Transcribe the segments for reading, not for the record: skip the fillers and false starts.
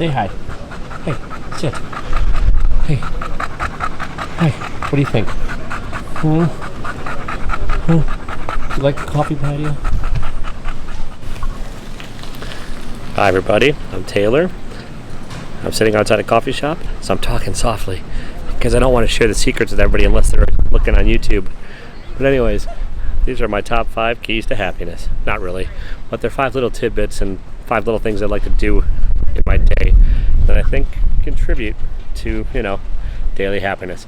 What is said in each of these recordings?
Say hi. Hey, sit. Hey. Hi. What do you think? You like the coffee patio? Hi everybody, I'm Taylor. I'm sitting outside a coffee shop, so I'm talking softly because I don't want to share the secrets with everybody unless they're looking on YouTube. But anyways, these are my top 5 keys to happiness. Not really, but they're 5 little tidbits and 5 little things I'd like to do in my day that I think contribute to, daily happiness.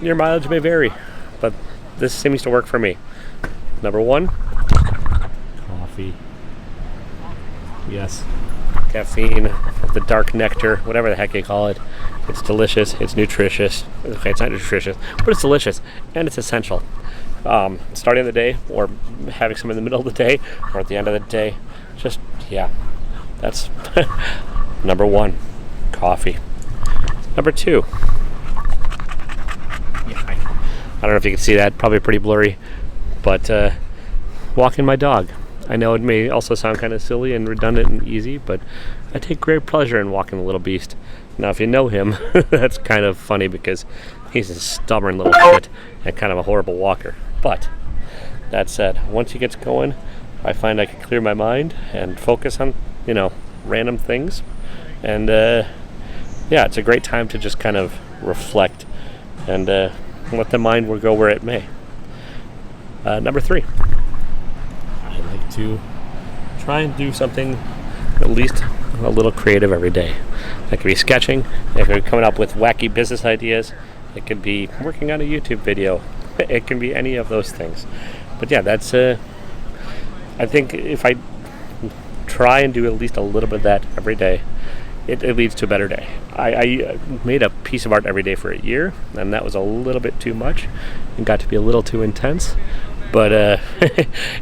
Your mileage may vary, but this seems to work for me. Number 1, coffee. Yes, caffeine, the dark nectar, whatever the heck you call it. It's delicious, it's nutritious. Okay, it's not nutritious, but it's delicious and it's essential. Starting the day or having some in the middle of the day or at the end of the day, that's number 1, coffee. Number 2, I don't know if you can see that, probably pretty blurry, but walking my dog. I know it may also sound kind of silly and redundant and easy, but I take great pleasure in walking the little beast. Now, if you know him, that's kind of funny because he's a stubborn little shit and kind of a horrible walker. But that said, once he gets going, I find I can clear my mind and focus on, random things. And it's a great time to just kind of reflect and let the mind go where it may. Number 3. I like to try and do something at least a little creative every day. That could be sketching, it could be coming up with wacky business ideas, it could be working on a YouTube video, it can be any of those things. But that's I think if I try and do at least a little bit of that every day, it leads to a better day. I made a piece of art every day for a year, and that was a little bit too much and got to be a little too intense. But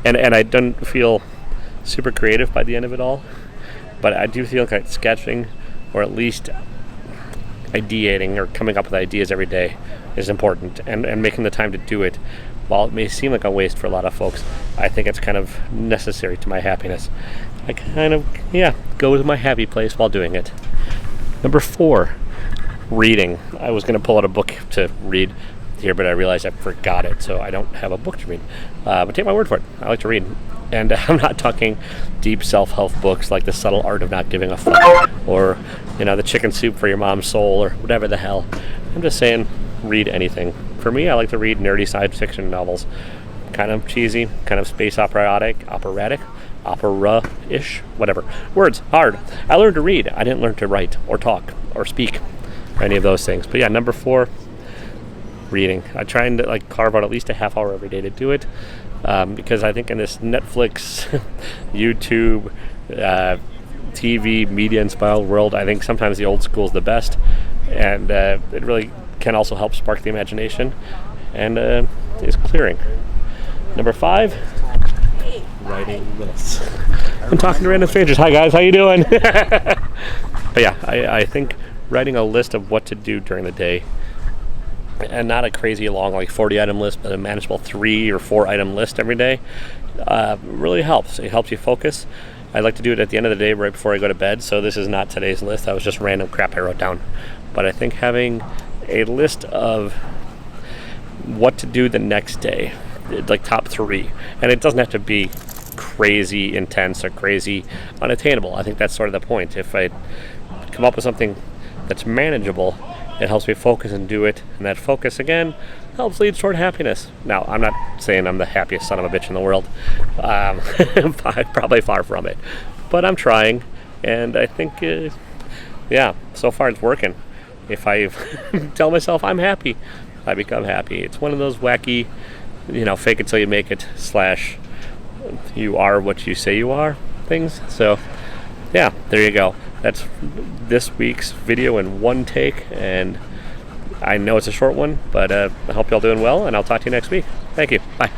and I didn't feel super creative by the end of it all. But I do feel like sketching, or at least ideating or coming up with ideas every day, is important. And making the time to do it, while it may seem like a waste for a lot of folks, I think it's kind of necessary to my happiness. I kind of, go to my happy place while doing it. Number 4, reading. I was going to pull out a book to read here, but I realized I forgot it, so I don't have a book to read. But take my word for it, I like to read. And I'm not talking deep self-help books like The Subtle Art of Not Giving a Fuck, or, The Chicken Soup for Your Mom's Soul, or whatever the hell. I'm just saying, read anything. For me, I like to read nerdy science fiction novels. Kind of cheesy, kind of space operatic, opera-ish, whatever. Words, hard. I learned to read. I didn't learn to write, or talk, or speak, or any of those things. But number 4, reading. I try and carve out at least a half hour every day to do it, because I think in this Netflix, YouTube, TV, media-inspired world, I think sometimes the old school is the best, and it really can also help spark the imagination, and is clearing. Number 5, writing lists. I'm talking to random strangers. Hi guys, how you doing? But I think writing a list of what to do during the day, and not a crazy long 40-item list, but a manageable 3 or 4-item list every day, really helps. It helps you focus. I like to do it at the end of the day right before I go to bed, so this is not today's list. That was just random crap I wrote down. But I think having a list of what to do the next day, top 3, and it doesn't have to be crazy intense or crazy unattainable. I think that's sort of the point. If I come up with something that's manageable, it helps me focus and do it, and that focus again helps lead toward happiness. Now, I'm not saying I'm the happiest son of a bitch in the world. Probably far from it, but I'm trying, and I think so far it's working. If I tell myself I'm happy, I become happy. It's one of those wacky, fake it till you make it / you are what you say you are things. So there you go. That's this week's video in one take, and I know it's a short one, but I hope y'all doing well, and I'll talk to you next week. Thank you. Bye.